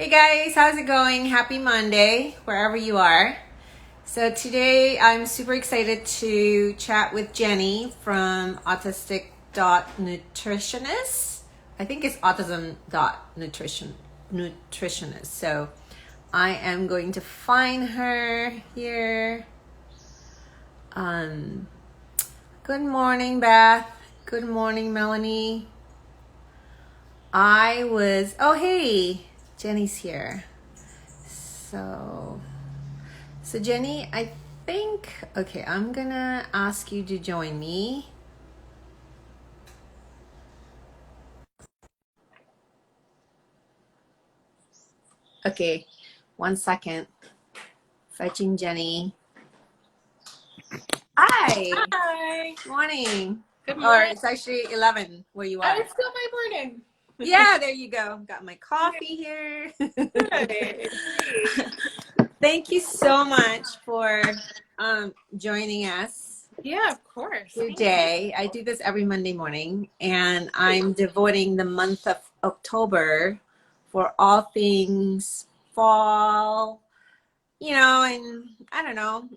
Hey guys, how's it going? Happy Monday, wherever you are. So today I'm super excited to chat with Jenny from Autistic.Nutritionist. I think it's Autism.Nutritionist. So I am going to find her here. Good morning, Beth. Good morning, Melanie. Oh hey, Jenny's here. So Jenny, I think, okay, I'm gonna ask you to join me. Okay, 1 second. Fetching Jenny. Hi. Hi. Morning. Good Or morning. it's actually 11 where you are. Oh, it's still my morning. Yeah, there you go. Got my coffee here. Good. Thank you so much for joining us Yeah, of course. today. I do this every Monday morning, and I'm devoting the month of October for all things fall, and I don't know,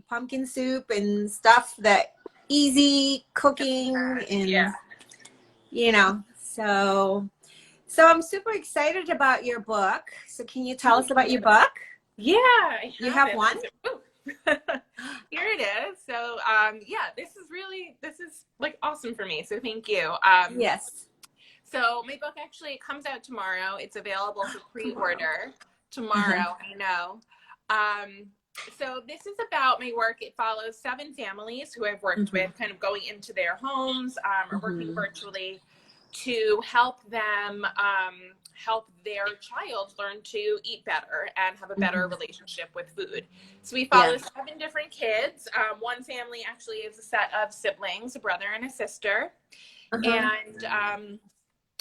pumpkin soup and stuff that easy cooking and, Yeah. So I'm super excited about your book. So can you tell us about your book? Yeah, I You have it. one? Here it is. So, yeah, this is like awesome for me. So thank you. Yes. So my book actually comes out tomorrow. It's available for pre-order tomorrow. I know. So this is about my work. It follows 7 families who I've worked with, kind of going into their homes or working virtually to help them help their child learn to eat better and have a better relationship with food. So we follow 7 different kids. One family actually is a set of siblings, a brother and a sister. And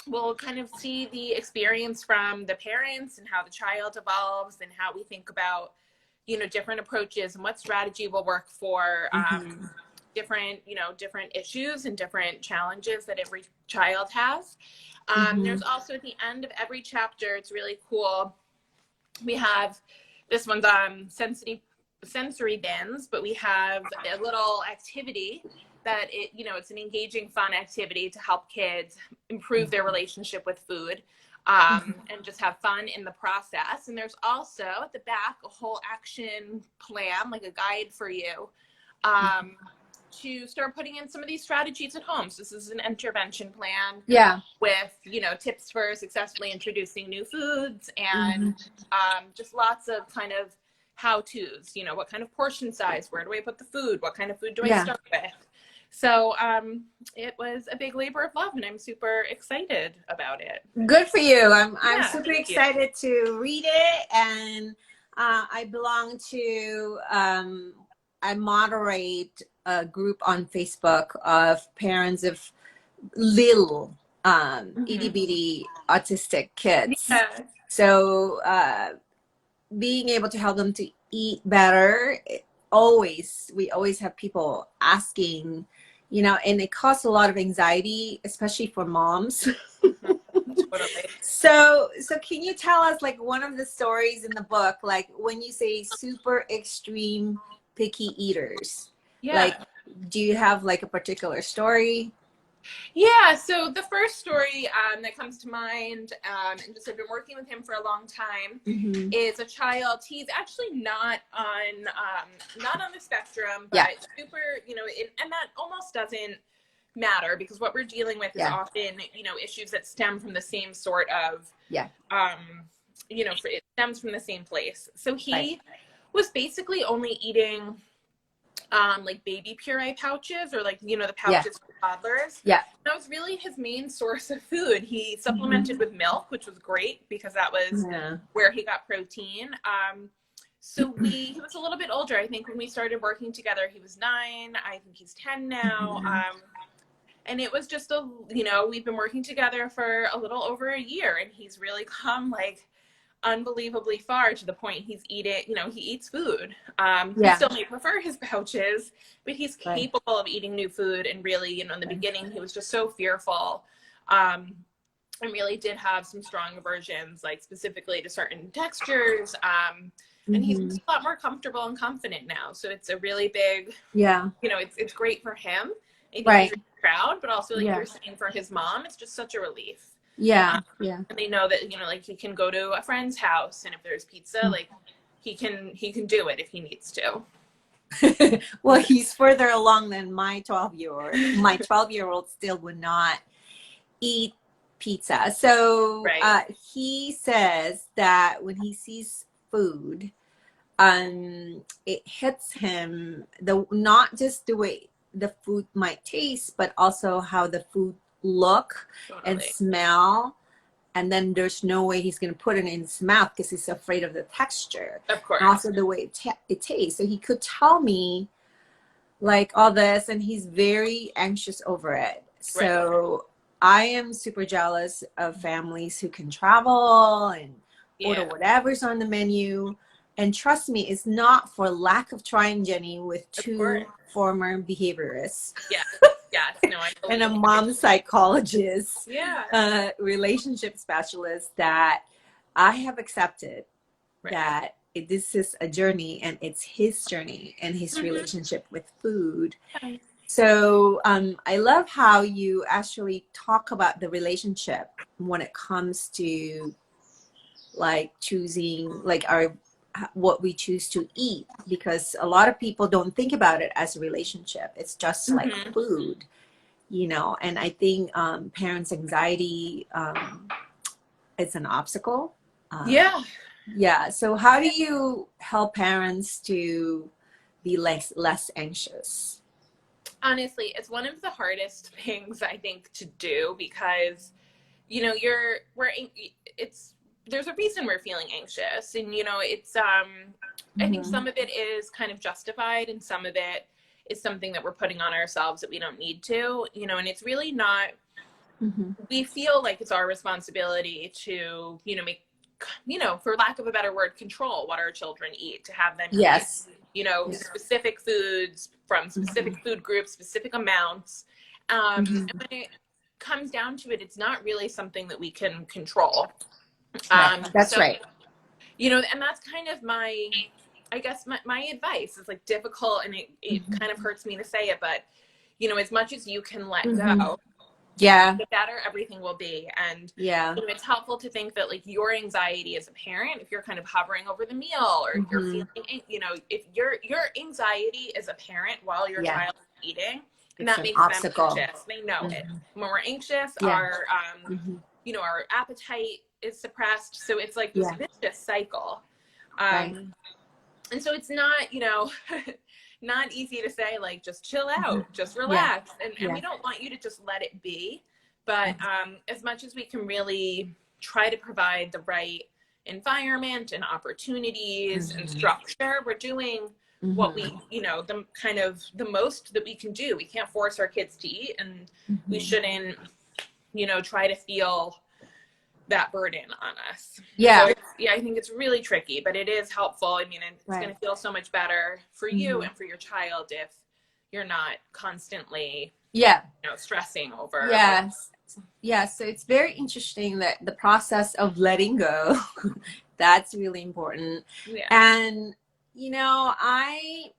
we'll kind of see the experience from the parents and how the child evolves and how we think about, different approaches and what strategy will work for different issues and different challenges that every child has. There's also at the end of every chapter, it's really cool. We have, this one's sensory bins, but we have a little activity that it's an engaging, fun activity to help kids improve their relationship with food and just have fun in the process. And there's also at the back a whole action plan, like a guide for you to start putting in some of these strategies at home. So this is an intervention plan with, tips for successfully introducing new foods and just lots of kind of how-tos, what kind of portion size, where do I put the food, what kind of food do I start with? So it was a big labor of love, and I'm super excited about it. Good for you. I'm super excited to read it, and I belong to I moderate a group on Facebook of parents of little itty bitty autistic kids. So being able to help them to eat better, we always have people asking, and it causes a lot of anxiety, especially for moms. So can you tell us, like, one of the stories in the book, like when you say super extreme picky eaters, like, do you have like a particular story? Yeah, so the first story that comes to mind, and just I've been working with him for a long time, is a child. He's actually not on the spectrum, but super, and that almost doesn't matter because what we're dealing with is often, issues that stem from the same sort of, it stems from the same place. So he was basically only eating like baby puree pouches or like, the pouches for toddlers. That was really his main source of food. He supplemented with milk, which was great because that was where he got protein. So he was a little bit older. I think when we started working together, he was 9. I think he's 10 now. And it was just we've been working together for a little over a year, and he's really come like unbelievably far to the point he eats food. He still may prefer his pouches, but he's capable of eating new food. And really, in the beginning, he was just so fearful and really did have some strong aversions, like specifically to certain textures. And he's a lot more comfortable and confident now. So it's a really big, it's great for him. I think he's really proud, but also like you're saying, for his mom, it's just such a relief. And they know that, like he can go to a friend's house, and if there's pizza, like he can do it if he needs to. Well, he's further along than my 12-year-old. My 12-year-old still would not eat pizza. So he says that when he sees food, it hits him, not just the way the food might taste, but also how the food look and smell. And then there's no way he's going to put it in his mouth because he's afraid of the texture. Of course. And also the way it tastes. So he could tell me like all this, and he's very anxious over it. So I am super jealous of families who can travel and order whatever's on the menu. And trust me, it's not for lack of trying, Jenny, with two former behaviorists. Yes, no, I and a mom psychologist, relationship specialist, that I have accepted that this is a journey, and it's his journey and his relationship with food. So I love how you actually talk about the relationship when it comes to like choosing like what we choose to eat, because a lot of people don't think about it as a relationship. It's just like food, and I think parents' anxiety is an obstacle. So how do you help parents to be less anxious? Honestly, it's one of the hardest things I think to do, because there's a reason we're feeling anxious, and it's I think some of it is kind of justified, and some of it is something that we're putting on ourselves that we don't need to, and it's really not. We feel like it's our responsibility to make, for lack of a better word, control what our children eat, to have them eat, specific foods from specific food groups, specific amounts, and when it comes down to it, it's not really something that we can control. That's right. And that's kind of I guess my advice. Is like difficult, and it kind of hurts me to say it, but as much as you can let go, the better everything will be. And it's helpful to think that like your anxiety as a parent, if you're kind of hovering over the meal, or you're feeling, if your anxiety as a parent while your child is eating, and that makes them anxious. They know it. When we're anxious, our our appetite is suppressed, so it's like this vicious cycle. And so it's not not easy to say like just chill out, just relax, and we don't want you to just let it be, but as much as we can really try to provide the right environment and opportunities and structure, we're doing what we the kind of the most that we can do. We can't force our kids to eat, and we shouldn't try to feel that burden on us. So I think it's really tricky, but it is helpful. I mean, it's going to feel so much better for you and for your child if you're not constantly stressing over. So it's very interesting that the process of letting go that's really important. And I,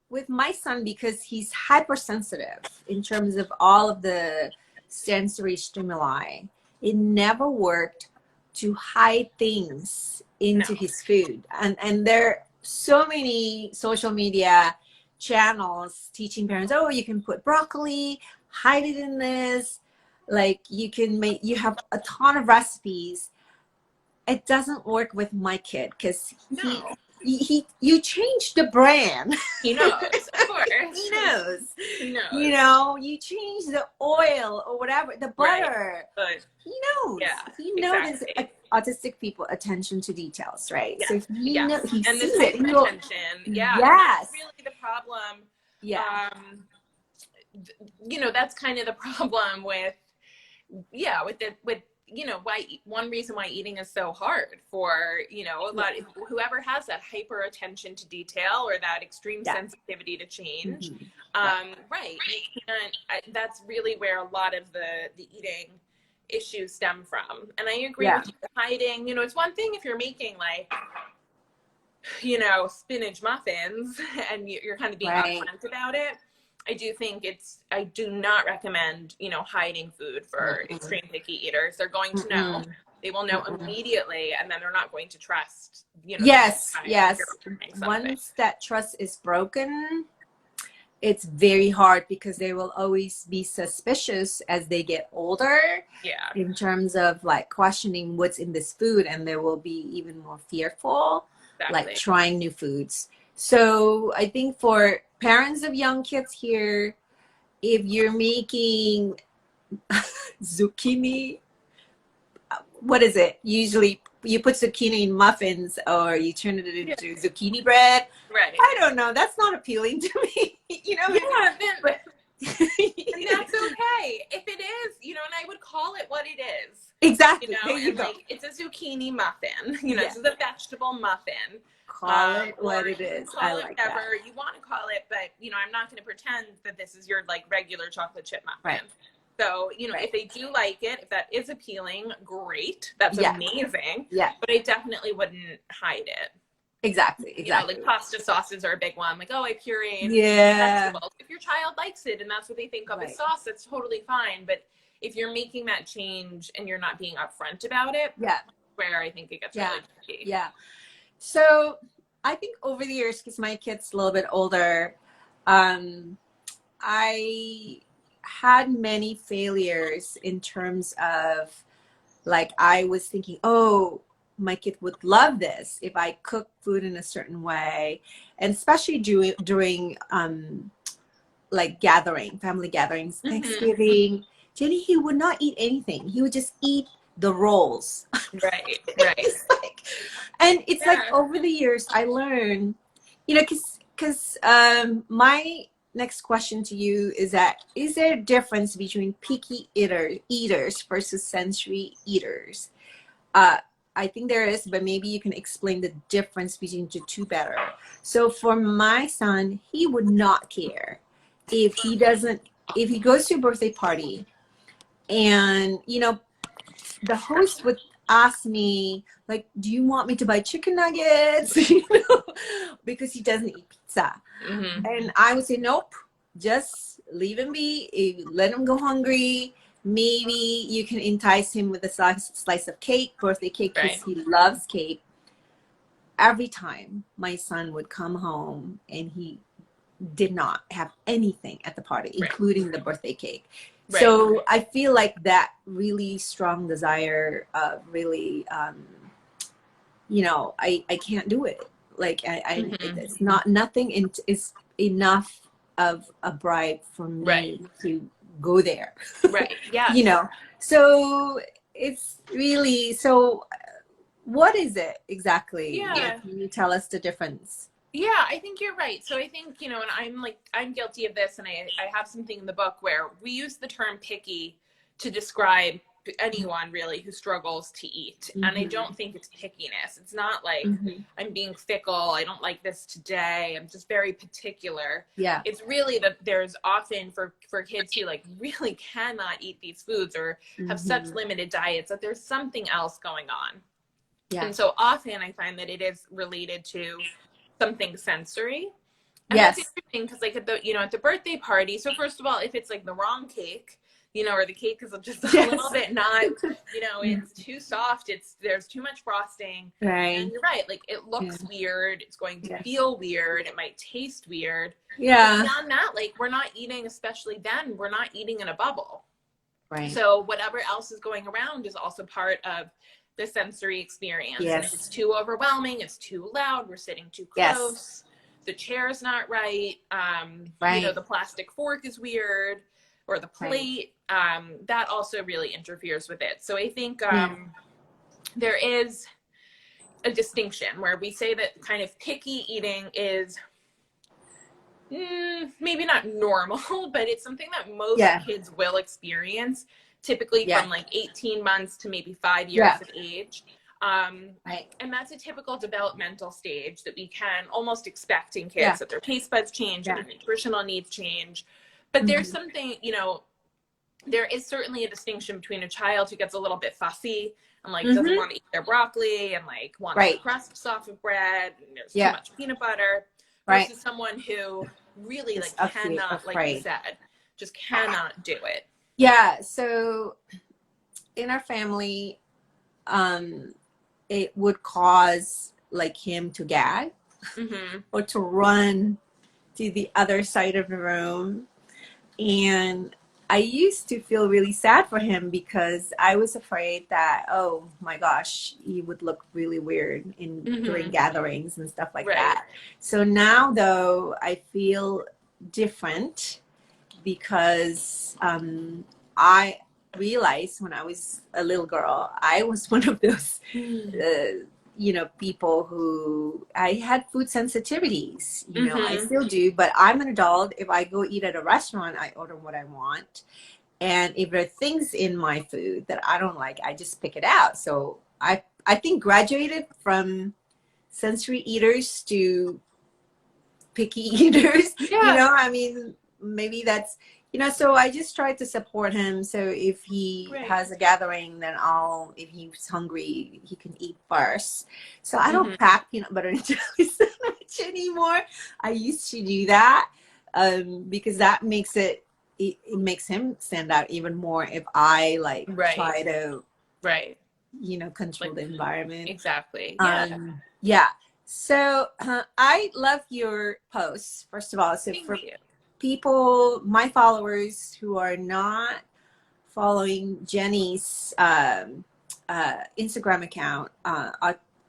with my son, because he's hypersensitive in terms of all of the sensory stimuli, it never worked to hide things into his food. And there are so many social media channels teaching parents, oh, you can put broccoli, hide it in this, like you have a ton of recipes. It doesn't work with my kid, because you change the brand. He knows, of course. He knows. You change the oil or whatever, the butter. But he knows. He notices autistic people attention to details, right? So if he knows, he and sees this it. attention, that's really the problem. That's kind of the problem with one reason why eating is so hard for a lot of whoever has that hyper attention to detail, or that extreme sensitivity to change. You can't, that's really where a lot of the eating issues stem from. And I agree Yeah. with you, hiding, you know, it's one thing if you're making like, you know, spinach muffins and you're kind of being upfront about it. I do not recommend, you know, hiding food for extreme picky eaters. They're going to know. They will know immediately, and then they're not going to trust, you know. Yes. Once that trust is broken, it's very hard because they will always be suspicious as they get older. Yeah. In terms of like questioning what's in this food, and they will be even more fearful, like trying new foods. So I think for parents of young kids here, if you're making zucchini, what is it? Usually you put zucchini in muffins or you turn it into zucchini bread. Right. I don't know. That's not appealing to me. You know? Yeah, but and that's okay. If it is, you know, and I would call it what it is. Exactly. You know, there you go. Like, it's a zucchini muffin. You know, this is a vegetable muffin. Call it what it is. I like whatever you want to call it, but you know, I'm not going to pretend that this is your like regular chocolate chip muffin. Right. So, you know, if they do like it, if that is appealing, great. That's amazing. Yeah. But I definitely wouldn't hide it. Exactly. You know, like pasta sauces are a big one. Like, oh, I pureed vegetables. If your child likes it and that's what they think of as sauce, that's totally fine. But if you're making that change and you're not being upfront about it, where I think it gets really tricky. Yeah. So I think over the years, because my kid's a little bit older, I had many failures in terms of like I was thinking, oh, my kid would love this if I cook food in a certain way, and especially during like family gatherings, Thanksgiving. Jenny, he would not eat anything. He would just eat the rolls. Right. And it's like over the years I learned, you know, because my next question to you is that, is there a difference between picky eaters versus sensory eaters? I think there is, but maybe you can explain the difference between the two better. So for my son, he would not care if he goes to a birthday party and, you know, the host would ask me, like, do you want me to buy chicken nuggets? You know, because he doesn't eat pizza. And I would say, nope, just leave him be, let him go hungry. Maybe you can entice him with a slice of cake, birthday cake, because he loves cake. Every time my son would come home and he did not have anything at the party, including the birthday cake. So I feel like that really strong desire of really, you know, I can't do it. Like it's nothing is enough of a bribe for me to go there. Yeah. You know, so it's really, so what is it exactly? Yeah. Can you tell us the difference? Yeah, I think you're right. So I think, you know, and I'm guilty of this, and I have something in the book where we use the term picky to describe anyone really who struggles to eat. And I don't think it's pickiness. It's not like I'm being fickle. I don't like this today. I'm just very particular. Yeah. It's really that there's often for kids who like really cannot eat these foods or have such limited diets that there's something else going on. Yeah. And so often I find that it is related to something sensory. And that's interesting because like at the birthday party, so first of all, if it's like the wrong cake, you know, or the cake is just a little bit not, you know, it's too soft, there's too much frosting. And you're right, like it looks weird, it's going to feel weird, it might taste weird. But beyond that, like we're not eating, especially then, we're not eating in a bubble. So whatever else is going around is also part of the sensory experience. And if it's too overwhelming, it's too loud, we're sitting too close, the chair's not right, you know, the plastic fork is weird, or the plate, that also really interferes with it. So I think there is a distinction where we say that kind of picky eating is maybe not normal, but it's something that most kids will experience, typically from like 18 months to maybe 5 years of age. And that's a typical developmental stage that we can almost expect in kids, that their taste buds change and their nutritional needs change. But there's something, you know, there is certainly a distinction between a child who gets a little bit fussy and like doesn't want to eat their broccoli and like wants the crusts off of bread and there's too much peanut butter versus someone who really like cannot, like you said, just cannot do it. Yeah. So in our family, it would cause like him to gag or to run to the other side of the room. And I used to feel really sad for him because I was afraid that, oh my gosh, he would look really weird in during gatherings and stuff like that. So now though, I feel different because I realized when I was a little girl, I was one of those you know, people who I had food sensitivities, you know, I still do, but I'm an adult. If I go eat at a restaurant, I order what I want. And if there are things in my food that I don't like, I just pick it out. So I think graduated from sensory eaters to picky eaters, you know, I mean, maybe that's, you know, so I just try to support him. So if he has a gathering, then if he's hungry, he can eat first. So I don't pack peanut butter and jelly sandwich anymore. I used to do that because that makes it makes him stand out even more if I like try to, you know, control the environment. Exactly. Yeah. So I love your posts, first of all. So for people, my followers who are not following Jenny's Instagram account,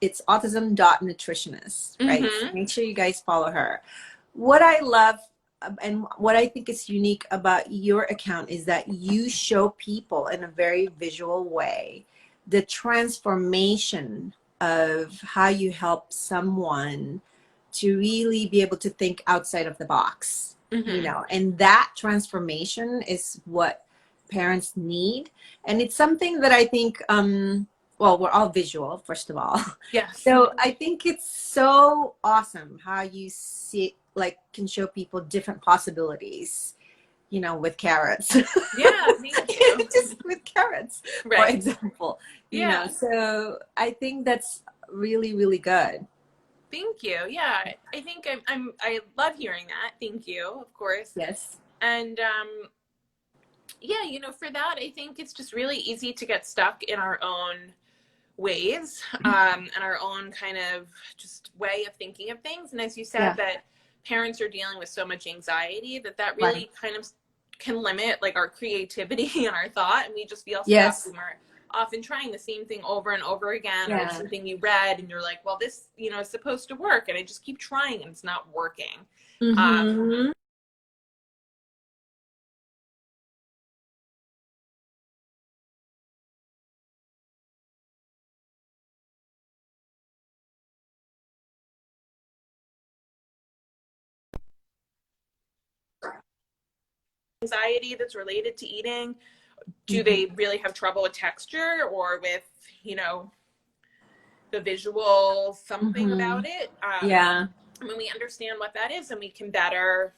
it's autism.nutritionist, right? So make sure you guys follow her. What I love and what I think is unique about your account is that you show people in a very visual way the transformation of how you help someone to really be able to think outside of the box. You know, and that transformation is what parents need. And it's something that I think, well, we're all visual, first of all. So I think it's so awesome how you see, like, can show people different possibilities, you know, with carrots. Thank you. Just with carrots, for example. You know, so I think that's really, really good. Thank you. Yeah, I think I love hearing that. Thank you, of course. Yes. And yeah, you know, for that, I think it's just really easy to get stuck in our own ways and our own kind of just way of thinking of things. And as you said, that parents are dealing with so much anxiety that really kind of can limit like our creativity and our thought, and we just feel stuck when we're often trying the same thing over and over again, or something you read and you're like, well, this, you know, is supposed to work, and I just keep trying and it's not working. Anxiety that's related to eating, do they really have trouble with texture or with, you know, the visual something about it? When we understand what that is, and we can better,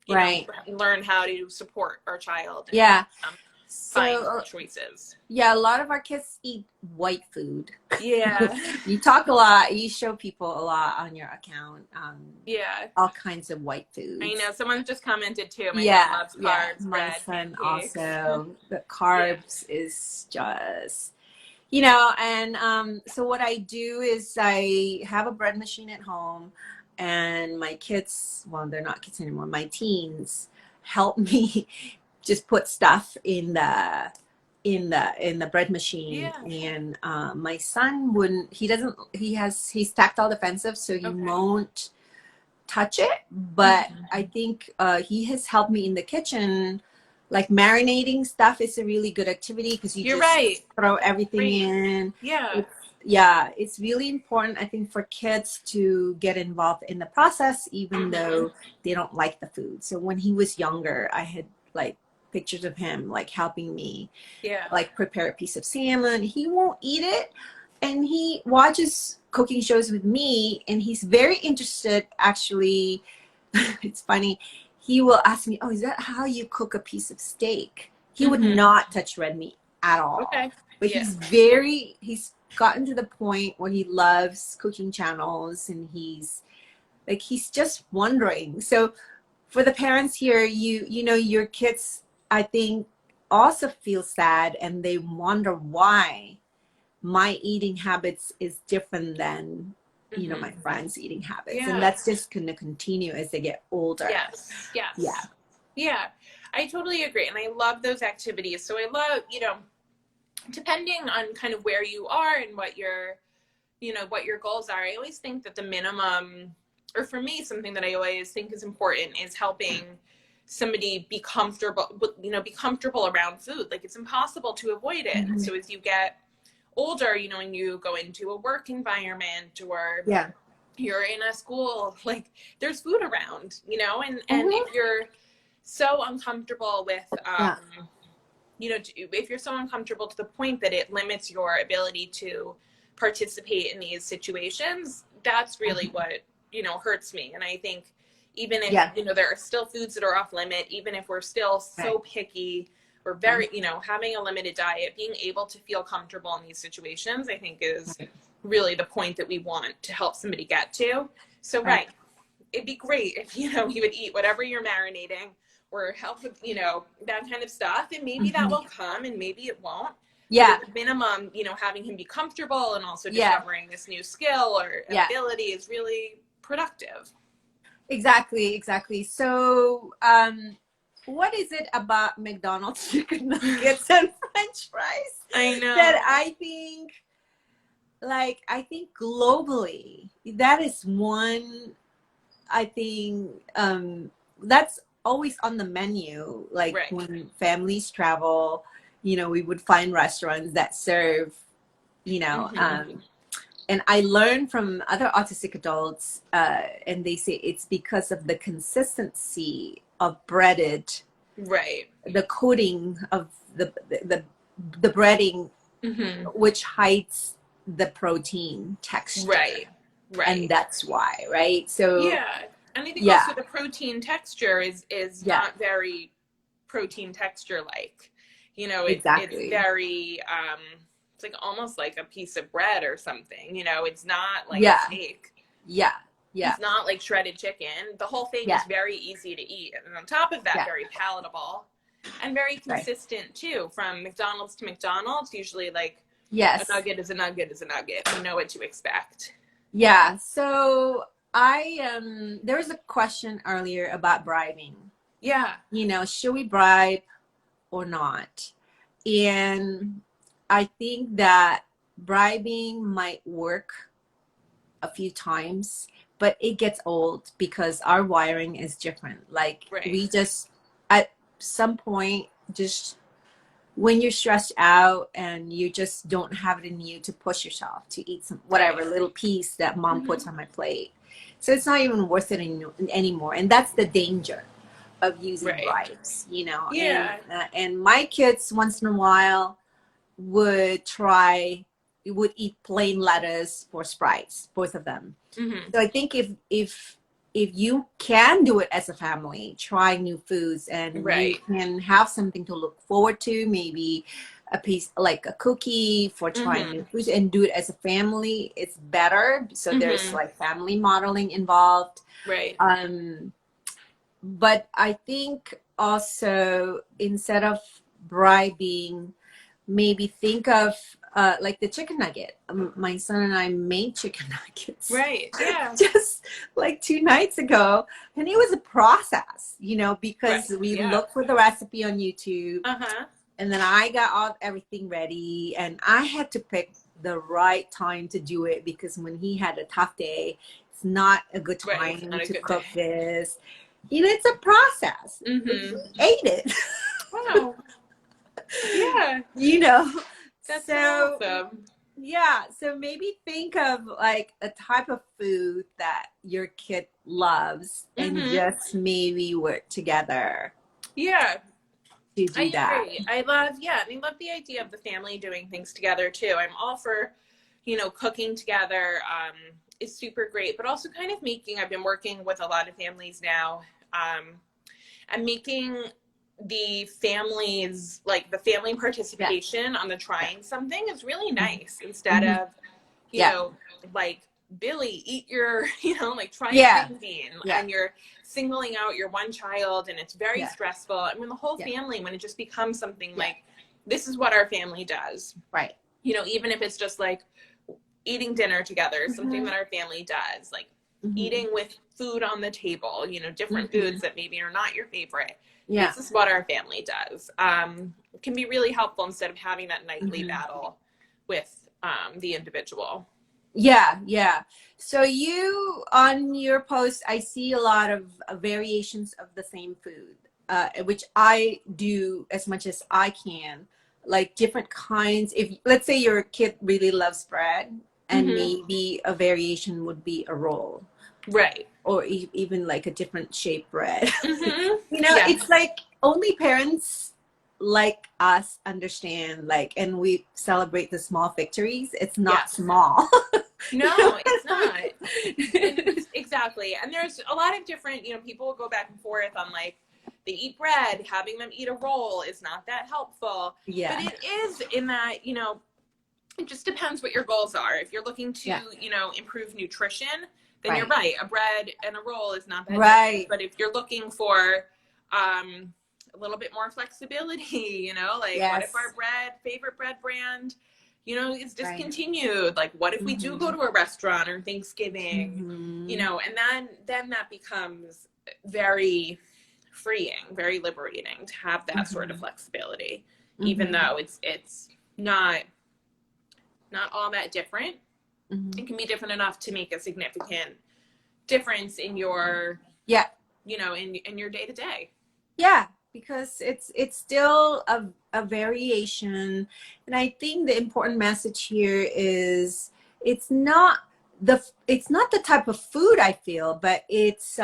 you know, learn how to support our child. And, find choices. Yeah, a lot of our kids eat white food. You talk a lot. You show people a lot on your account. All kinds of white foods. I know. Someone just commented too. My son loves carbs. My son also. The carbs is just, you know. And so what I do is I have a bread machine at home, and my kids, well, they're not kids anymore, my teens help me just put stuff in the bread machine. And my son wouldn't, he's tactile defensive, so he won't touch it, but I think he has helped me in the kitchen. Like marinating stuff is a really good activity because you just throw everything in. It's really important, I think, for kids to get involved in the process, even though they don't like the food. So when he was younger, I had like pictures of him like helping me like prepare a piece of salmon. He won't eat it, and he watches cooking shows with me, and he's very interested, actually. It's funny, he will ask me, oh, is that how you cook a piece of steak? He would not touch red meat at all. Okay. But Yeah. he's gotten to the point where he loves cooking channels, and he's just wondering. So for the parents here, you know, your kids, I think, also feel sad, and they wonder why my eating habits is different than, you know, my friends' eating habits. Yeah. And that's just going to continue as they get older. Yes. Yes. Yeah. Yeah. I totally agree. And I love those activities. So I love, you know, depending on kind of where you are and what your, you know, what your goals are, I always think that the minimum, or for me, something that I always think is important is helping somebody be comfortable, you know, be comfortable around food. Like, it's impossible to avoid it. And so as you get older, you know, and you go into a work environment, or you're in a school, like, there's food around, you know, and if you're so uncomfortable with, you know, if you're so uncomfortable to the point that it limits your ability to participate in these situations, that's really what, you know, hurts me. And I think even if, you know, there are still foods that are off limit, even if we're still so picky, we're very, you know, having a limited diet, being able to feel comfortable in these situations, I think is really the point that we want to help somebody get to. So, it'd be great if, you know, you would eat whatever you're marinating, or help with, you know, that kind of stuff. And maybe that will come, and maybe it won't. Yeah. But at minimum, you know, having him be comfortable and also discovering this new skill or ability is really productive. Exactly. So, what is it about McDonald's chicken nuggets and French fries I know that I think globally, that is one, I think, that's always on the menu. Like when families travel, you know, we would find restaurants that serve, you know, and I learned from other autistic adults, and they say it's because of the consistency of breaded, the coating of the breading, which hides the protein texture. Right. And that's why, right? So and I think also the protein texture is not very protein texture like. You know, it's very it's like almost like a piece of bread or something. You know, it's not like a steak. It's not like shredded chicken. The whole thing is very easy to eat, and on top of that, very palatable and very consistent too. From McDonald's to McDonald's, usually like a nugget is a nugget is a nugget. You know what to expect. Yeah. So there was a question earlier about bribing. Yeah. You know, should we bribe or not? And I think that bribing might work a few times, but it gets old because our wiring is different. Like we just, at some point, just when you're stressed out and you just don't have it in you to push yourself to eat some whatever little piece that mom puts on my plate. So it's not even worth it anymore. And that's the danger of using bribes, you know. And my kids once in a while would eat plain lettuce for Sprites, both of them. So I think if you can do it as a family, try new foods, and you can have something to look forward to, maybe a piece like a cookie for trying new foods, and do it as a family, it's better. So there's like family modeling involved. But I think also, instead of bribing, maybe think of like the chicken nugget. My son and I made chicken nuggets. Just like 2 nights ago. And it was a process, you know, because we looked for the recipe on YouTube. And then I got everything ready. And I had to pick the right time to do it, because when he had a tough day, it's not a good time to cook this. You know, it's a process. We ate it. Wow. Yeah. You know. That's so awesome. Yeah, so maybe think of like a type of food that your kid loves, and just maybe work together. Yeah. To do that. Agree. I love the idea of the family doing things together too. I'm all for, you know, cooking together is super great, but also kind of I've been working with a lot of families now, and making the families, like the family participation on the trying something is really nice instead of, you know, like, Billy, eat your, like try a green bean, and you're singling out your one child, and it's very stressful. And when the whole family, when it just becomes something like, this is what our family does. Right. Even if it's just like eating dinner together, something that our family does, like eating with food on the table, different foods that maybe are not your favorite. Yeah. This is what our family does. It can be really helpful instead of having that nightly battle with the individual. Yeah, yeah. So you, on your post, I see a lot of variations of the same food, which I do as much as I can, like different kinds. If, let's say your kid really loves bread, and maybe a variation would be a roll. Right. Or even like a different shaped bread. It's like only parents like us understand, like, and we celebrate the small victories. It's not small. No, it's not. Exactly. And there's a lot of different, people will go back and forth on like, they eat bread, having them eat a roll is not that helpful. Yeah. But it is in that, it just depends what your goals are. If you're looking to, improve nutrition, then you're right. A bread and a roll is not that different. But if you're looking for a little bit more flexibility, like what if our favorite bread brand, is discontinued? Like what if we do go to a restaurant or Thanksgiving, and then that becomes very freeing, very liberating to have that sort of flexibility, even though it's not all that different. It can be different enough to make a significant difference in your in your day-to-day. Yeah, because it's still a variation. And I think the important message here is it's not the type of food, I feel, but it's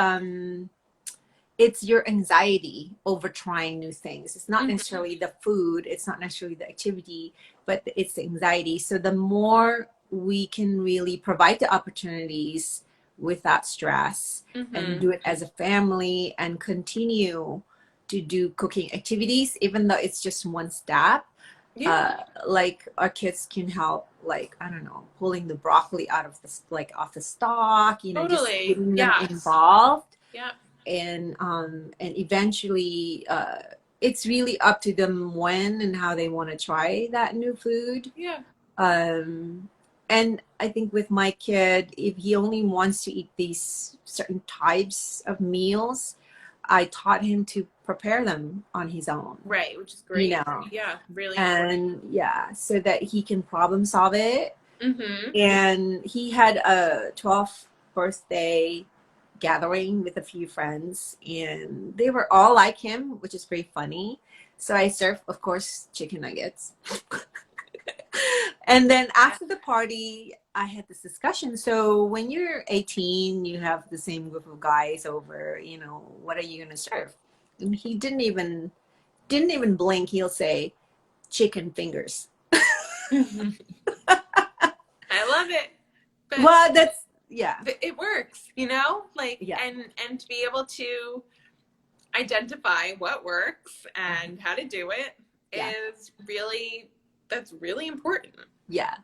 your anxiety over trying new things. It's not necessarily the food, it's not necessarily the activity, but it's the anxiety. So the more we can really provide the opportunities without stress and do it as a family and continue to do cooking activities, even though it's just one step. Like our kids can help, like, I don't know, pulling the broccoli out of off the stalk, just getting them involved. And eventually it's really up to them when and how they want to try that new food. And I think with my kid, if he only wants to eat these certain types of meals, I taught him to prepare them on his own. Right, which is great. Yeah, really. And so that he can problem solve it. And he had a 12th birthday gathering with a few friends, and they were all like him, which is pretty funny. So I served, of course, chicken nuggets. And then after the party, I had this discussion. So when you're 18, you have the same group of guys over, what are you going to serve? And he didn't even blink. He'll say chicken fingers. I love it. But well, that's, it works, and to be able to identify what works and how to do it is really, that's really important. Yeah.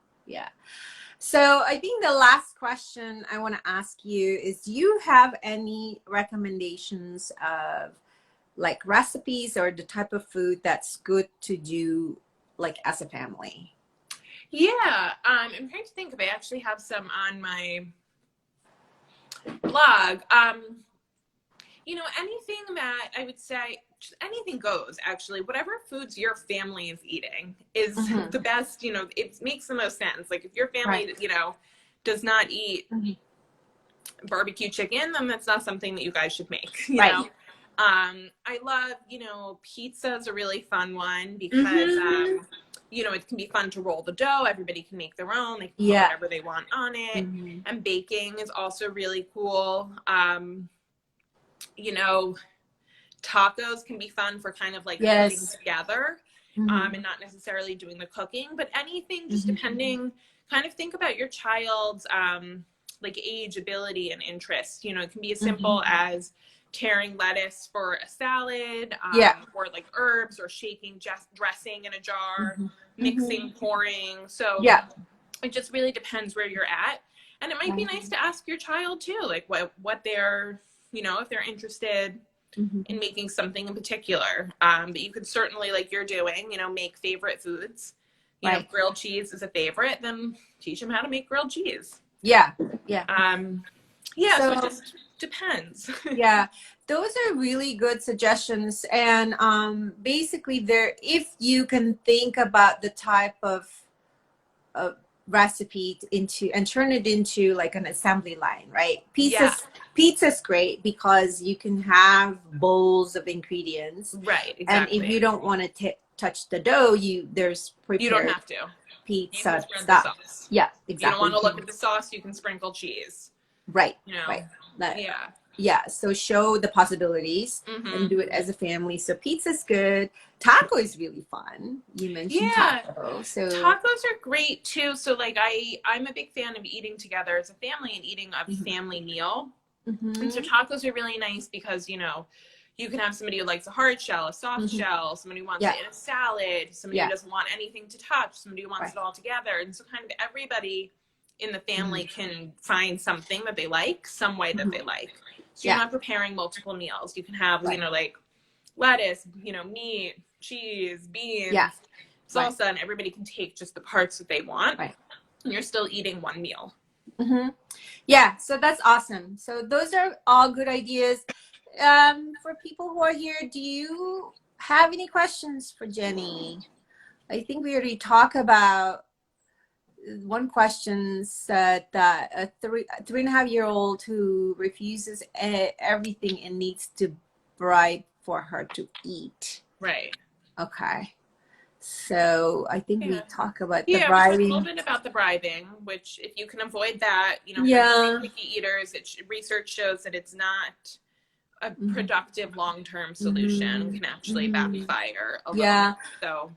So I think the last question I want to ask you is, do you have any recommendations of like recipes or the type of food that's good to do like as a family? Yeah, I'm trying to think if I actually have some on my blog. Anything that I would say, just anything goes, actually. Whatever foods your family is eating is the best, it makes the most sense. Like if your family, does not eat barbecue chicken, then that's not something that you guys should make, you know? I love, pizza is a really fun one because, it can be fun to roll the dough. Everybody can make their own. They can put whatever they want on it. And baking is also really cool. Tacos can be fun for kind of like putting together and not necessarily doing the cooking, but anything just depending, kind of think about your child's like age, ability, and interest. It can be as simple as tearing lettuce for a salad, or like herbs, or shaking just dressing in a jar, mixing, pouring. So it just really depends where you're at. And it might be nice to ask your child too, like what they're, you know, if they're interested in making something in particular. But you could certainly, like you're doing, you know, make favorite foods. You know, grilled cheese is a favorite, then teach them how to make grilled cheese. Yeah. So it just depends. Those are really good suggestions. And basically if you can think about the type of recipe and turn it into like an assembly line, right? Pizza's great because you can have bowls of ingredients, right? Exactly. And if you don't want to touch the dough, there's prepared, you don't have to pizza stuff. Exactly. If you don't want to look at the sauce, you can sprinkle cheese, right? You know, so show the possibilities and do it as a family. So pizza's good. Taco is really fun. You mentioned taco. So tacos are great too. So like I'm a big fan of eating together as a family and eating a family meal. And so tacos are really nice because, you know, you can have somebody who likes a hard shell, a soft shell, somebody who wants it in a salad, somebody who doesn't want anything to touch, somebody who wants it all together. And so kind of everybody in the family can find something that they like, some way that they like. So you're not preparing multiple meals. You can have, you know, like lettuce, you know, meat, cheese, beans, salsa, and everybody can take just the parts that they want. And you're still eating one meal. Yeah, so that's awesome. So those are all good ideas. For people who are here, do you have any questions for Jenny? I think we already talked about one question said that a 3.5-year-old who refuses everything and needs to bribe for her to eat. Right. Okay. So I think we talk about the bribing. A little bit about the bribing, which if you can avoid that, you know, for picky eaters, research shows that it's not a productive long-term solution. Can actually backfire a little bit. So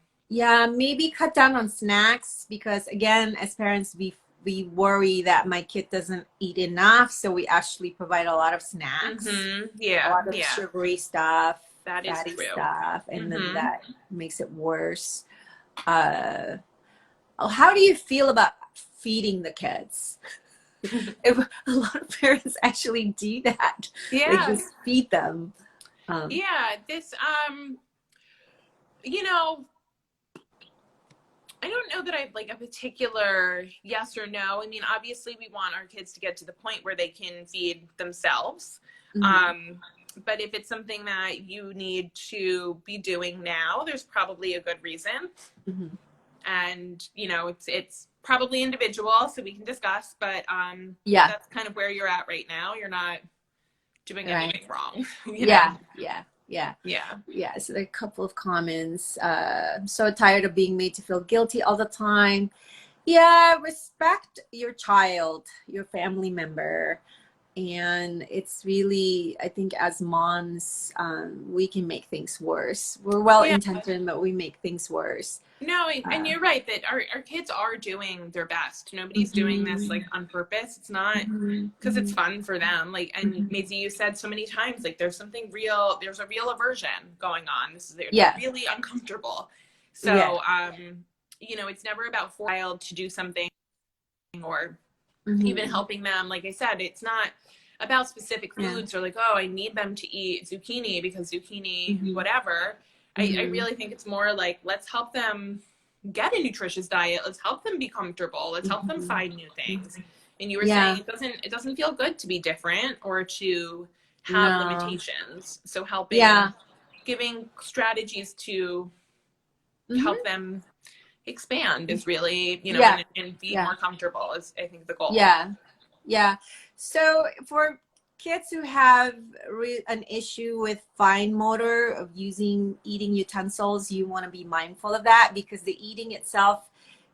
maybe cut down on snacks, because again, as parents, we worry that my kid doesn't eat enough, so we actually provide a lot of snacks, a lot of sugary stuff, that is fatty true stuff, and then that makes it worse. How do you feel about feeding the kids? If a lot of parents actually do that, they just feed them. You know, I don't know that I have like a particular yes or no. I mean, obviously we want our kids to get to the point where they can feed themselves. But if it's something that you need to be doing now, there's probably a good reason. And, you know, it's probably individual, so we can discuss, but that's kind of where you're at right now. You're not doing anything wrong. So there are a couple of comments. I'm so tired of being made to feel guilty all the time. Respect your child, your family member. And it's really, I think as moms, we can make things worse. We're well-intentioned, but we make things worse. No, and you're right that our kids are doing their best. Nobody's doing this like on purpose. It's not because it's fun for them. Like, and Maisie, you said so many times, like there's a real aversion going on. They're really uncomfortable. So, you know, it's never about for a child to do something or even helping them. Like I said, it's not about specific foods or like, oh, I need them to eat zucchini because zucchini, whatever. I really think it's more like, let's help them get a nutritious diet. Let's help them be comfortable. Let's help them find new things. And you were saying it doesn't feel good to be different or to have limitations. So helping, giving strategies to help them expand is really, you know, and be more comfortable is, I think, the goal. So for kids who have an issue with fine motor of eating utensils, you want to be mindful of that, because the eating itself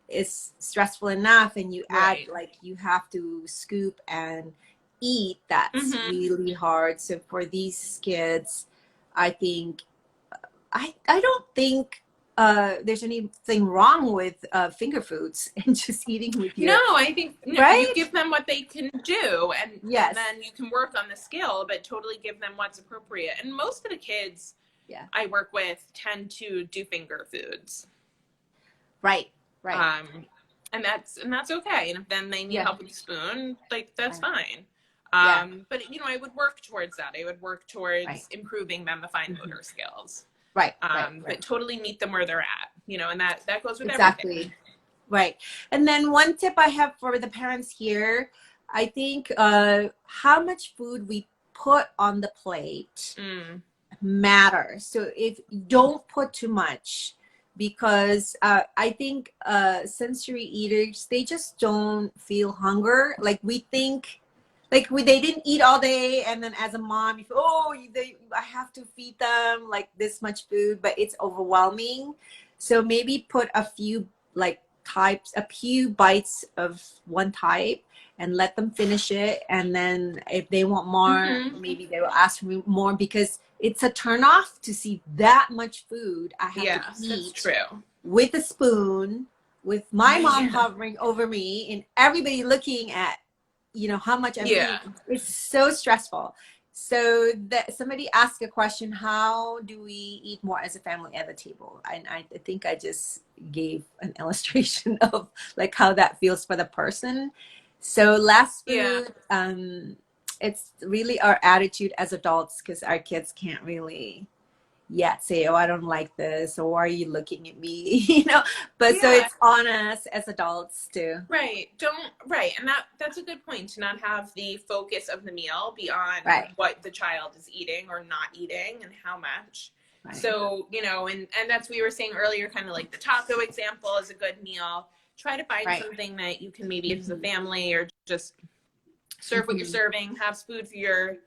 is stressful enough, and you add like you have to scoop and eat. That's really hard. So for these kids, I think I don't think there's anything wrong with finger foods and just eating with your. No, I think right? You give them what they can do, and Yes. then you can work on the skill, but totally give them what's appropriate. And most of the kids I work with tend to do finger foods. Right. And that's okay. And if then they need help with the spoon, like that's fine. But I would work towards that. I would work towards improving them the fine motor skills. Right. But totally meet them where they're at, and that goes with everything. Everything. Right. And then one tip I have for the parents here, I think how much food we put on the plate matters. So if you don't put too much, because I think sensory eaters, they just don't feel hunger. Like we think, like they didn't eat all day, and then as a mom, you feel, I have to feed them like this much food, but it's overwhelming. So maybe put a few a few bites of one type and let them finish it. And then if they want more, maybe they will ask for more, because it's a turn off to see that much food I have to eat. That's true. With a spoon, with my mom hovering over me and everybody looking at, how much I'm eating. It's so stressful. So that somebody asked a question, how do we eat more as a family at the table? And I think I just gave an illustration of like how that feels for the person. So less food, it's really our attitude as adults, because our kids can't really yet say, I don't like this, or why are you looking at me? But so it's on us as adults too. Right. And that's a good point, to not have the focus of the meal beyond what the child is eating or not eating and how much. Right. So, and that's, we were saying earlier, kind of like the taco example is a good meal. Try to find something that you can maybe as a family, or just serve what you're serving, have food for your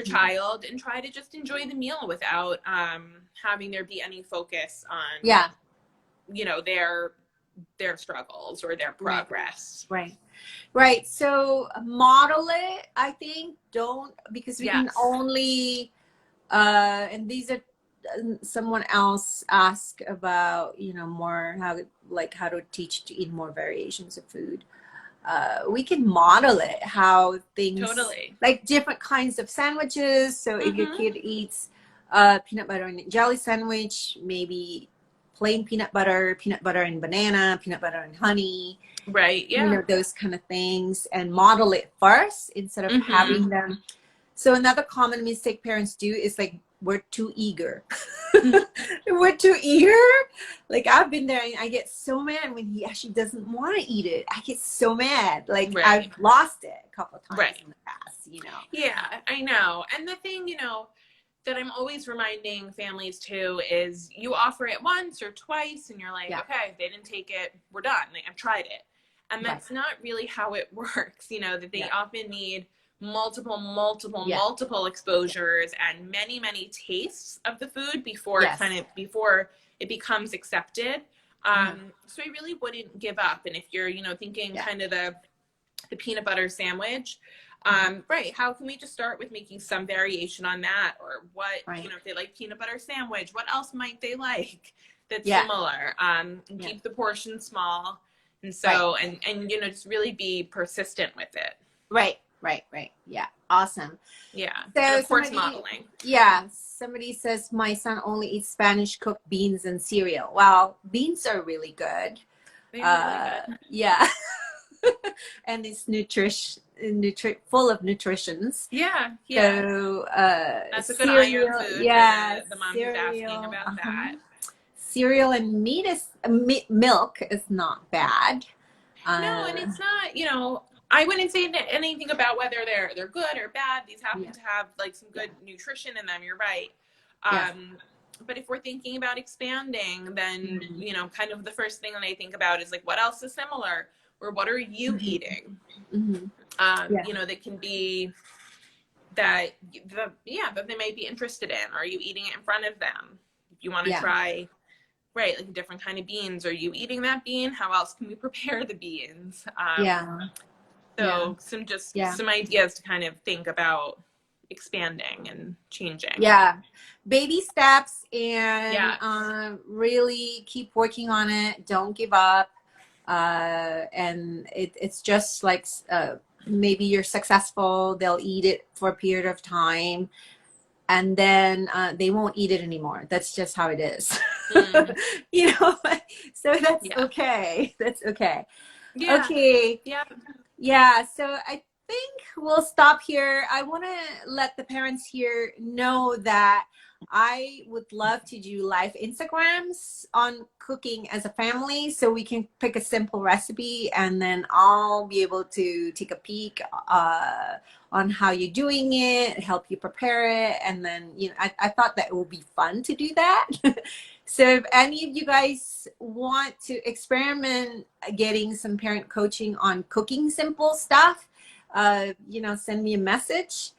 child, and try to just enjoy the meal without having there be any focus on their struggles or their progress. Right. So model it, I think. Don't, because we can only and these are someone else asked about more how to teach to eat more variations of food. We can model it, how things like different kinds of sandwiches. So if your kid eats peanut butter and jelly sandwich, maybe plain peanut butter and banana, peanut butter and honey, those kind of things, and model it first instead of having them. So another common mistake parents do is like, we're too eager. We're too eager. Like I've been there, and I get so mad when he actually doesn't want to eat it. I get so mad. Like I've lost it a couple of times in the past, Yeah, I know. And the thing, that I'm always reminding families too is, you offer it once or twice and you're like, okay, they didn't take it, we're done. I've tried it. And that's not really how it works, that they often need multiple exposures and many tastes of the food before before it becomes accepted. So I really wouldn't give up. And if you're, thinking kind of the peanut butter sandwich, how can we just start with making some variation on that? Or what, if they like peanut butter sandwich, what else might they like that's similar? And keep the portion small. And so, and just really be persistent with it. Right. Yeah. Awesome. Yeah. So and of course, modeling. Yeah. Somebody says, my son only eats Spanish cooked beans and cereal. Well, beans are really good. They are really good. Yeah. And it's full of nutritions. Yeah. So that's a good iron food. Yeah. The mom who's asking about that. Cereal and milk is not bad. No, and it's not, I wouldn't say anything about whether they're good or bad. These happen to have like some good nutrition in them. You're right. But if we're thinking about expanding, then, kind of the first thing that I think about is like, what else is similar, or what are you eating? That can be that they might be interested in. Are you eating it in front of them? If you want to try, like a different kind of beans, are you eating that bean? How else can we prepare the beans? So some ideas to kind of think about expanding and changing. Yeah. Baby steps, and really keep working on it. Don't give up. And it's just like maybe you're successful. They'll eat it for a period of time, and then they won't eat it anymore. That's just how it is. You know, so that's okay. That's okay. Yeah. Okay. Yeah. Yeah. So I think we'll stop here. I want to let the parents here know that I would love to do live Instagrams on cooking as a family, so we can pick a simple recipe, and then I'll be able to take a peek on how you're doing it, help you prepare it. And then, you know, I thought that it would be fun to do that. So if any of you guys want to experiment getting some parent coaching on cooking simple stuff, you know, send me a message.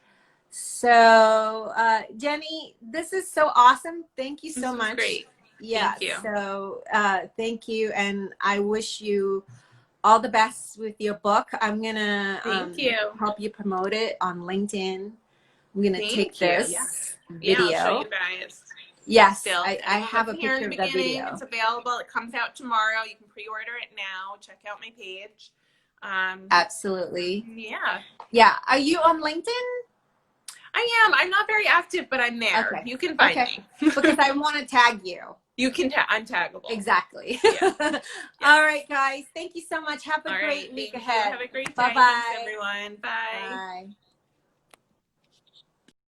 So Jenny, this is so awesome. Thank you so much. Great. Yeah. Thank you. So thank you, and I wish you all the best with your book. I'm gonna help you promote it on LinkedIn. I'm gonna take this video. Yeah, I'll show you guys. Yes, I have a picture of the video. It's available. It comes out tomorrow. You can pre-order it now. Check out my page. Absolutely. Yeah. Yeah. Are you on LinkedIn? I am. I'm not very active, but I'm there. Okay. You can find me. Because I want to tag you. You can I'm taggable. Exactly. Yeah. All right, guys. Thank you so much. Have a great week ahead. Have a great day. Bye-bye. Thanks, everyone. Bye. Bye.